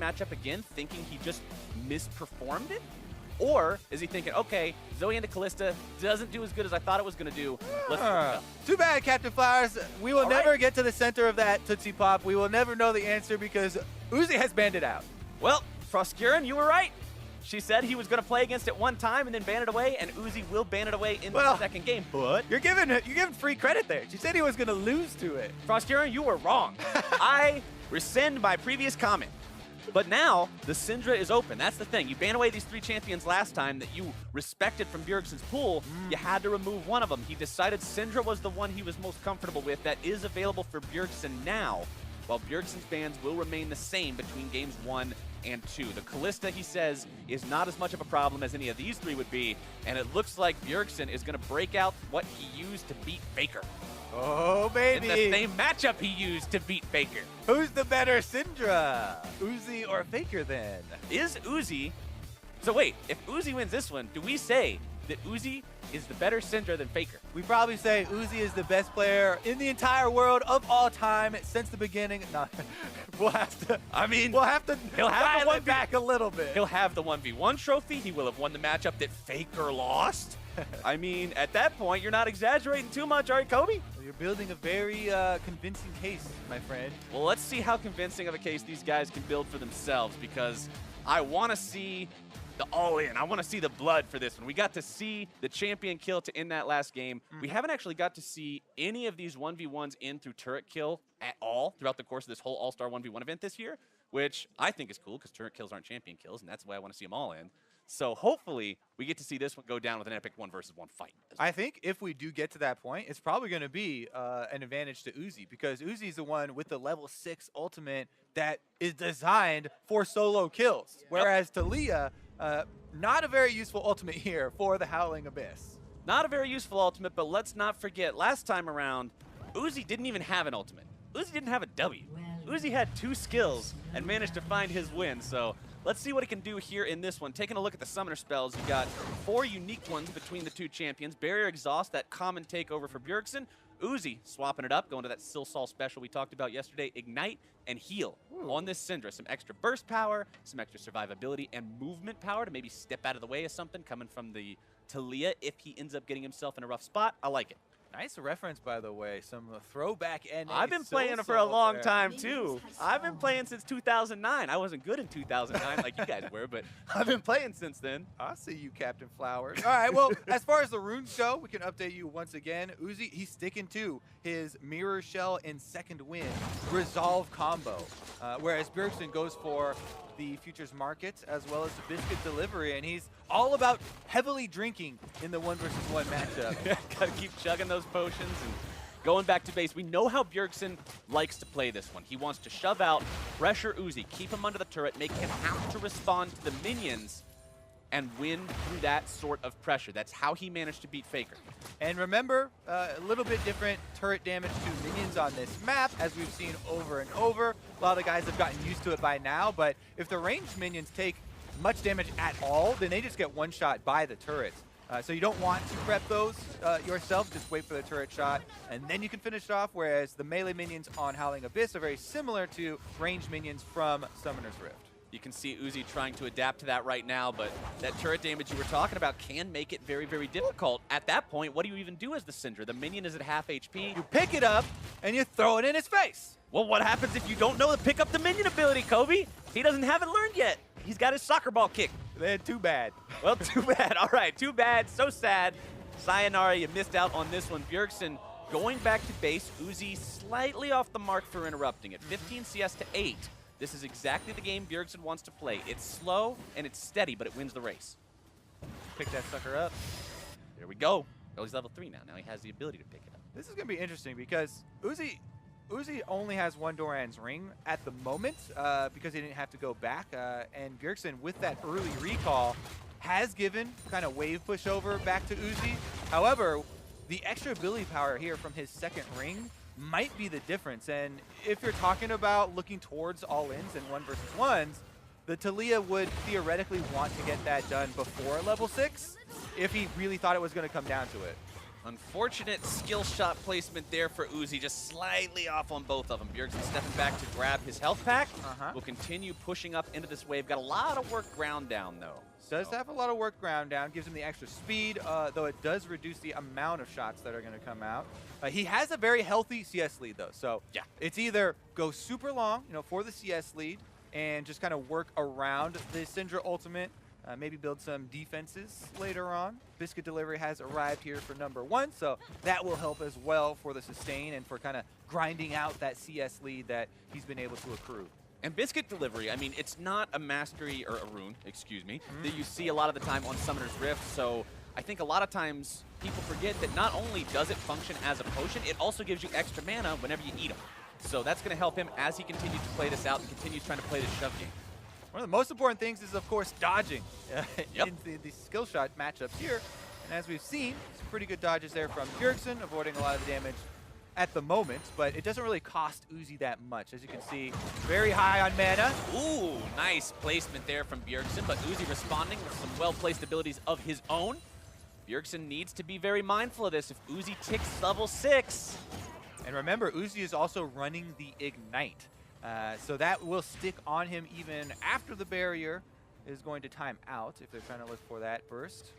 matchup again, thinking he just misperformed it? Or is he thinking, okay, Zoe into Kalista doesn't do as good as I thought it was going to do. Let's Too bad, Captain Flowers. We will never get to the center of that Tootsie Pop. We will never know the answer because Uzi has banned it out. Well, Froskuren, you were right. She said he was going to play against it one time and then ban it away, and Uzi will ban it away in the second game. But you're giving free credit there. She said he was going to lose to it. Froskuren, you were wrong. I rescind my previous comment. But now, the Syndra is open. That's the thing. You ban away these 3 champions last time that you respected from Bjergsen's pool. You had to remove one of them. He decided Syndra was the one he was most comfortable with. That is available for Bjergsen now, while Bjergsen's bans will remain the same between games 1 and 2. The Kalista, he says, is not as much of a problem as any of these 3 would be, and it looks like Bjergsen is going to break out what he used to beat Faker. Oh, baby. In the same matchup he used to beat Faker. Who's the better Syndra? Uzi or Faker then? Is Uzi... So wait, if Uzi wins this one, do we say that Uzi is the better Syndra than Faker? We probably say Uzi is the best player in the entire world of all time since the beginning. No, we'll have to... I mean... We'll have to he'll have dial it back a little bit. He'll have the 1v1 trophy. He will have won the matchup that Faker lost. I mean, at that point, you're not exaggerating too much, are you, Kobe? Well, you're building a very convincing case, my friend. Well, let's see how convincing of a case these guys can build for themselves, because I want to see the all-in. I want to see the blood for this one. We got to see the champion kill to end that last game. We haven't actually got to see any of these 1v1s in through turret kill at all throughout the course of this whole All-Star 1v1 event this year, which I think is cool because turret kills aren't champion kills, and that's why I want to see them all in. So hopefully we get to see this one go down with an epic 1v1 fight. I think if we do get to that point, it's probably going to be an advantage to Uzi because Uzi is the one with the level 6 ultimate that is designed for solo kills, whereas Taliyah, not a very useful ultimate here for the Howling Abyss. Not a very useful ultimate, but let's not forget, last time around, Uzi didn't even have an ultimate. Uzi didn't have a W. Uzi had 2 skills and managed to find his win, so let's see what he can do here in this one. Taking a look at the summoner spells, you got 4 unique ones between the 2 champions. Barrier Exhaust, that common takeover for Bjergsen. Uzi swapping it up, going to that Silsol special we talked about yesterday. Ignite and Heal on this Syndra. Some extra burst power, some extra survivability, and movement power to maybe step out of the way of something coming from the Taliyah if he ends up getting himself in a rough spot. I like it. Nice reference, by the way. Some throwback NA. I've been playing it for a long time, too. I've been playing since 2009. I wasn't good in 2009 like you guys were, but I've been playing since then. I see you, Captain Flowers. All right, well, as far as the runes go, we can update you once again. Uzi, he's sticking to his Mirror Shell and Second Wind Resolve combo, whereas Bjergsen goes for the Futures Market as well as the Biscuit Delivery, and he's all about heavily drinking in the 1v1 matchup. Gotta keep chugging those potions and going back to base. We know how Bjergsen likes to play this one. He wants to shove out, pressure Uzi, keep him under the turret, make him have to respond to the minions, and win through that sort of pressure. That's how he managed to beat Faker. And remember, a little bit different turret damage to minions on this map, as we've seen over and over. A lot of guys have gotten used to it by now, but if the ranged minions take much damage at all, then they just get one-shot by the turrets. So you don't want to prep those yourself, just wait for the turret shot, and then you can finish it off, whereas the melee minions on Howling Abyss are very similar to ranged minions from Summoner's Rift. You can see Uzi trying to adapt to that right now, but that turret damage you were talking about can make it very, very difficult. At that point, what do you even do as the Syndra? The minion is at half HP. You pick it up, and you throw it in his face. Well, what happens if you don't know to pick up the minion ability, Kobe? He doesn't have it learned yet. He's got his soccer ball kick. Then too bad. Well, too bad. All right, too bad. So sad. Sayonara, you missed out on this one. Bjergsen going back to base. Uzi slightly off the mark for interrupting it. 15 CS to 8. This is exactly the game Bjergsen wants to play. It's slow and it's steady, but it wins the race. Pick that sucker up. There we go. Oh, he's level 3 now. Now he has the ability to pick it up. This is going to be interesting because Uzi only has 1 Doran's ring at the moment because he didn't have to go back. And Bjergsen, with that early recall, has given kind of wave pushover back to Uzi. However, the extra ability power here from his second ring might be the difference. And if you're talking about looking towards all-ins and 1v1s, the Taliyah would theoretically want to get that done before level 6 if he really thought it was going to come down to it. Unfortunate skill shot placement there for Uzi, just slightly off on both of them. Bjergsen stepping back to grab his health pack. Will continue pushing up into this wave. Got a lot of work ground down, though. Does have a lot of work ground down, gives him the extra speed, though it does reduce the amount of shots that are going to come out. He has a very healthy CS lead, though, so yeah, it's either go super long, for the CS lead and just kind of work around the Syndra ultimate, maybe build some defenses later on. Biscuit Delivery has arrived here for number 1, so that will help as well for the sustain and for kind of grinding out that CS lead that he's been able to accrue. And Biscuit Delivery, I mean, it's not a mastery, or a rune, excuse me, that you see a lot of the time on Summoner's Rift, so I think a lot of times people forget that not only does it function as a potion, it also gives you extra mana whenever you eat them. So that's going to help him as he continues to play this out and continues trying to play this shove game. One of the most important things is, of course, dodging in the skill shot matchups here. And as we've seen, some pretty good dodges there from Bjergsen, avoiding a lot of the damage at the moment, but it doesn't really cost Uzi that much. As you can see, very high on mana. Ooh, nice placement there from Bjergsen, but Uzi responding with some well-placed abilities of his own. Bjergsen needs to be very mindful of this if Uzi ticks level 6. And remember, Uzi is also running the Ignite. So that will stick on him even after the barrier is going to time out if they're trying to look for that burst.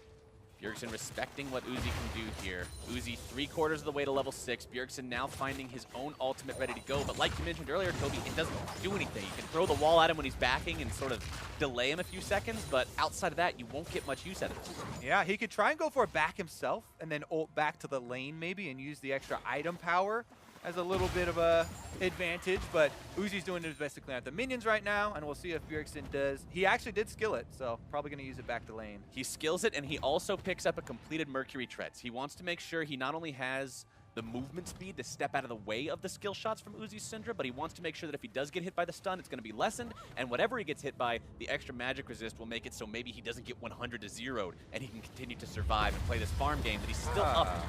Bjergsen respecting what Uzi can do here. Uzi 3/4 of the way to level 6. Bjergsen now finding his own ultimate ready to go. But like you mentioned earlier, Toby, it doesn't do anything. You can throw the wall at him when he's backing and sort of delay him a few seconds, but outside of that, you won't get much use out of this. Yeah, he could try and go for a back himself and then ult back to the lane maybe and use the extra item power as a little bit of a advantage, but Uzi's doing his best to clean out the minions right now, and we'll see if Bjergsen does. He actually did skill it, so probably going to use it back to lane. He skills it, and he also picks up a completed Mercury Treads. He wants to make sure he not only has the movement speed to step out of the way of the skill shots from Uzi Syndra, but he wants to make sure that if he does get hit by the stun, it's going to be lessened, and whatever he gets hit by, the extra magic resist will make it so maybe he doesn't get 100 to 0'd, and he can continue to survive and play this farm game that he's still up.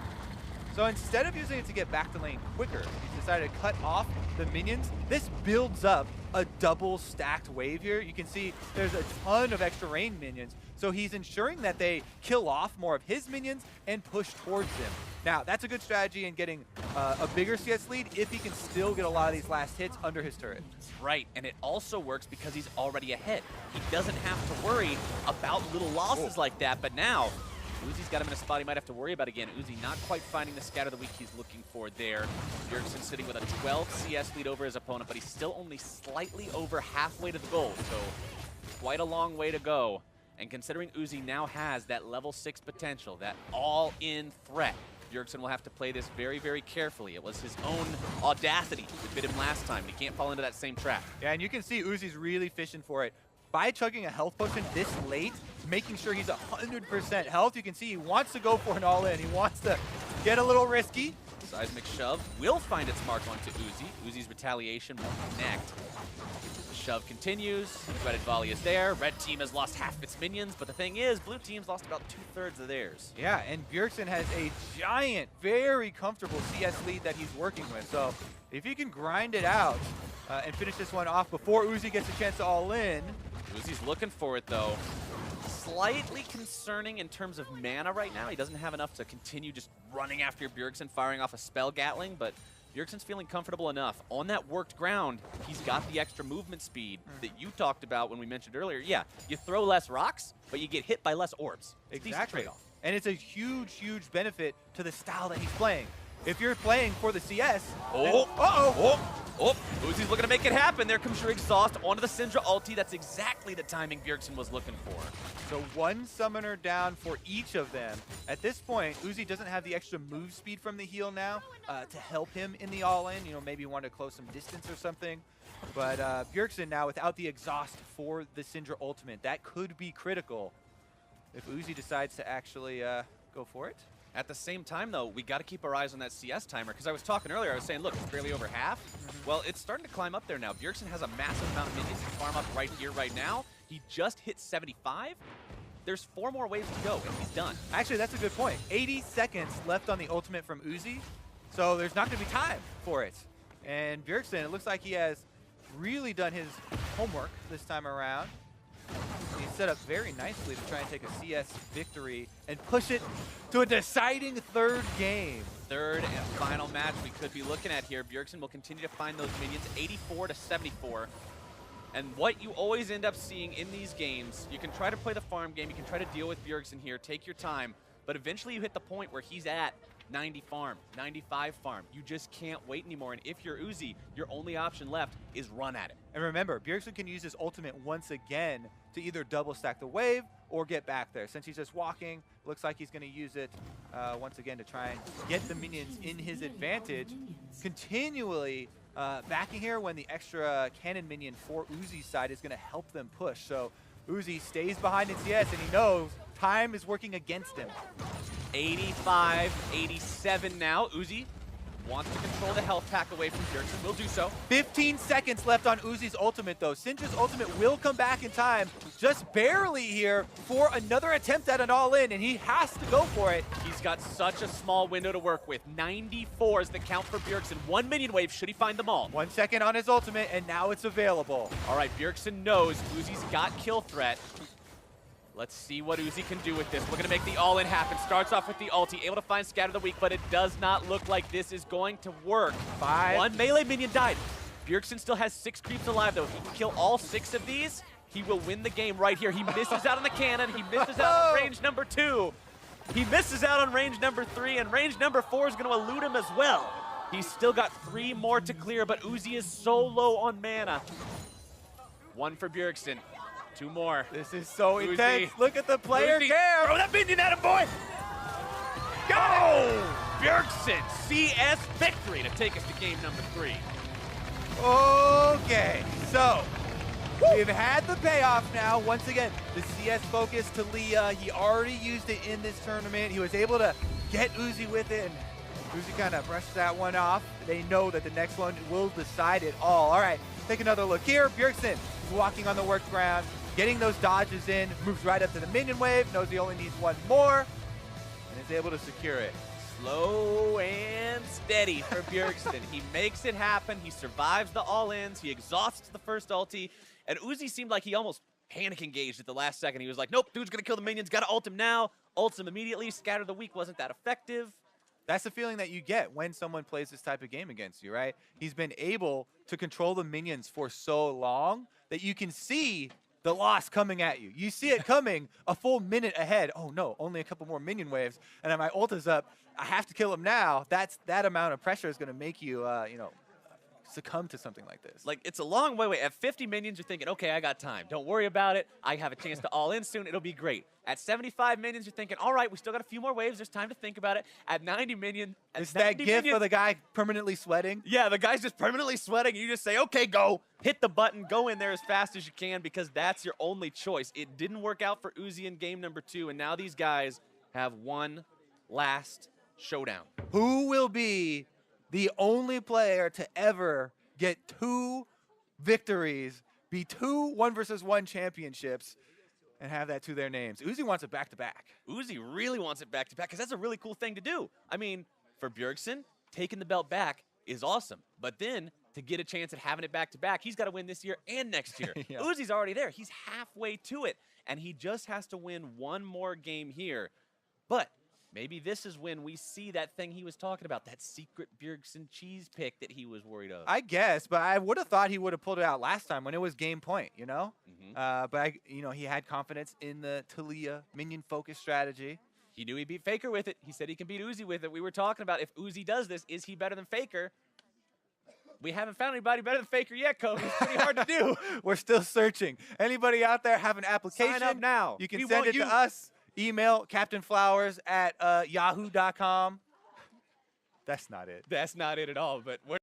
So instead of using it to get back to lane quicker, he's decided to cut off the minions. This builds up a double stacked wave here. You can see there's a ton of extra range minions. So he's ensuring that they kill off more of his minions and push towards him. Now, that's a good strategy in getting a bigger CS lead if he can still get a lot of these last hits under his turret. Right, and it also works because he's already ahead. He doesn't have to worry about little losses like that, but now Uzi's got him in a spot he might have to worry about again. Uzi not quite finding the scatter the week he's looking for there. Bjergsen sitting with a 12 CS lead over his opponent, but he's still only slightly over halfway to the goal, so quite a long way to go. And considering Uzi now has that level 6 potential, that all-in threat, Bjergsen will have to play this very, very carefully. It was his own audacity that bit him last time. He can't fall into that same trap. Yeah, and you can see Uzi's really fishing for it. By chugging a health potion this late, making sure he's 100% health, you can see he wants to go for an all-in. He wants to get a little risky. Seismic shove will find its mark onto Uzi. Uzi's retaliation will connect. The shove continues. Threaded volley is there. Red team has lost half its minions, but the thing is, blue team's lost about 2/3 of theirs. Yeah, and Bjergsen has a giant, very comfortable CS lead that he's working with. So if he can grind it out and finish this one off before Uzi gets a chance to all-in. Uzi's looking for it, though. Slightly concerning in terms of mana right now. He doesn't have enough to continue just running after Bjergsen, firing off a spell Gatling, but Bjergsen's feeling comfortable enough. On that worked ground, he's got the extra movement speed that you talked about when we mentioned earlier. Yeah, you throw less rocks, but you get hit by less orbs. It's Exactly. trade-off. And it's a huge, huge benefit to the style that he's playing. If you're playing for the CS, Uzi's looking to make it happen. There comes your exhaust onto the Syndra ulti. That's exactly the timing Bjergsen was looking for. So one summoner down for each of them. At this point, Uzi doesn't have the extra move speed from the heal now to help him in the all-in. Maybe want to close some distance or something. But Bjergsen now without the exhaust for the Syndra ultimate. That could be critical if Uzi decides to actually go for it. At the same time, though, we got to keep our eyes on that CS timer, because I was talking earlier, I was saying, look, it's barely over half. Well, it's starting to climb up there now. Bjergsen has a massive amount of minions to farm up right here, right now. He just hit 75. There's 4 more waves to go, and he's done. Actually, that's a good point. 80 seconds left on the ultimate from Uzi, so there's not going to be time for it. And Bjergsen, it looks like he has really done his homework this time around. He's set up very nicely to try and take a CS victory and push it to a deciding third game. Third and final match we could be looking at here. Bjergsen will continue to find those minions, 84 to 74. And what you always end up seeing in these games, you can try to play the farm game, you can try to deal with Bjergsen here, take your time, but eventually you hit the point where he's at 90 farm, 95 farm. You just can't wait anymore. And if you're Uzi, your only option left is run at it. And remember, Bjergsen can use his ultimate once again to either double stack the wave or get back there. Since he's just walking, looks like he's going to use it once again to try and get the minions in his advantage. Continually backing here when the extra cannon minion for Uzi's side is going to help them push. So Uzi stays behind in CS and he knows time is working against him. 85, 87 now. Uzi wants to control the health pack away from Bjergsen. Will do so. 15 seconds left on Uzi's ultimate, though. Syndra's ultimate will come back in time, just barely here, for another attempt at an all-in, and he has to go for it. He's got such a small window to work with. 94 is the count for Bjergsen. 1 minion wave should he find them all. 1 second on his ultimate, and now it's available. All right, Bjergsen knows Uzi's got kill threat. Let's see what Uzi can do with this. We're going to make the all-in happen. Starts off with the ulti, able to find Scatter the Weak, but it does not look like this is going to work. 5. 1 melee minion died. Bjergsen still has 6 creeps alive, though. If he can kill all 6 of these, he will win the game right here. He misses out on the cannon. He misses out on range number 2. He misses out on range number 3, and range number 4 is going to elude him as well. He's still got 3 more to clear, but Uzi is so low on mana. 1 for Bjergsen. 2 more. This is so Uzi. intense. Look at the player Uzi. care. Throw that minion at him, boy! Go! Bjergsen, CS victory to take us to game number 3. Okay, so we've had the payoff now. Once again, the CS focus to Taliyah. He already used it in this tournament. He was able to get Uzi with it, and Uzi kind of brushed that one off. They know that the next one will decide it all. All right, take another look here. Bjergsen is walking on the work ground, getting those dodges in, moves right up to the minion wave, knows he only needs 1 more, and is able to secure it. Slow and steady for Bjergsen. He makes it happen. He survives the all-ins. He exhausts the first ulti. And Uzi seemed like he almost panic engaged at the last second. He was like, nope, dude's going to kill the minions. Got to ult him now. Ults him immediately. Scatter the Weak wasn't that effective. That's the feeling that you get when someone plays this type of game against you, right? He's been able to control the minions for so long that you can see the loss coming at you. You see it coming a full minute ahead. Oh no, only a couple more minion waves, and then my ult is up. I have to kill him now. That amount of pressure is going to make you, succumb to something like this. Like, it's a long way away. At 50 minions, you're thinking, okay, I got time. Don't worry about it. I have a chance to all in soon. It'll be great. At 75 minions, you're thinking, all right, we still got a few more waves. There's time to think about it. At 90 minions, Is that gif of the guy permanently sweating? Yeah, the guy's just permanently sweating. You just say, okay, go. Hit the button. Go in there as fast as you can because that's your only choice. It didn't work out for Uzi in game number 2, and now these guys have one last showdown. Who will be the only player to ever get 2 victories, be 2 1-versus-1 championships, and have that to their names? Uzi wants it back-to-back. Uzi really wants it back-to-back because that's a really cool thing to do. I mean, for Bjergsen, taking the belt back is awesome. But then, to get a chance at having it back-to-back, he's got to win this year and next year. Yeah. Uzi's already there. He's halfway to it. And he just has to win 1 more game here. But maybe this is when we see that thing he was talking about, that secret Bjergsen cheese pick that he was worried of. I guess, but I would have thought he would have pulled it out last time when it was game point, you know? But he had confidence in the Taliyah minion focus strategy. He knew he beat Faker with it. He said he can beat Uzi with it. We were talking about if Uzi does this, is he better than Faker? We haven't found anybody better than Faker yet, Kobe. It's pretty hard to do. We're still searching. Anybody out there have an application? Sign up now. You can We send want it you. to us. Email captainflowers@yahoo.com. That's not it. That's not it at all, but we're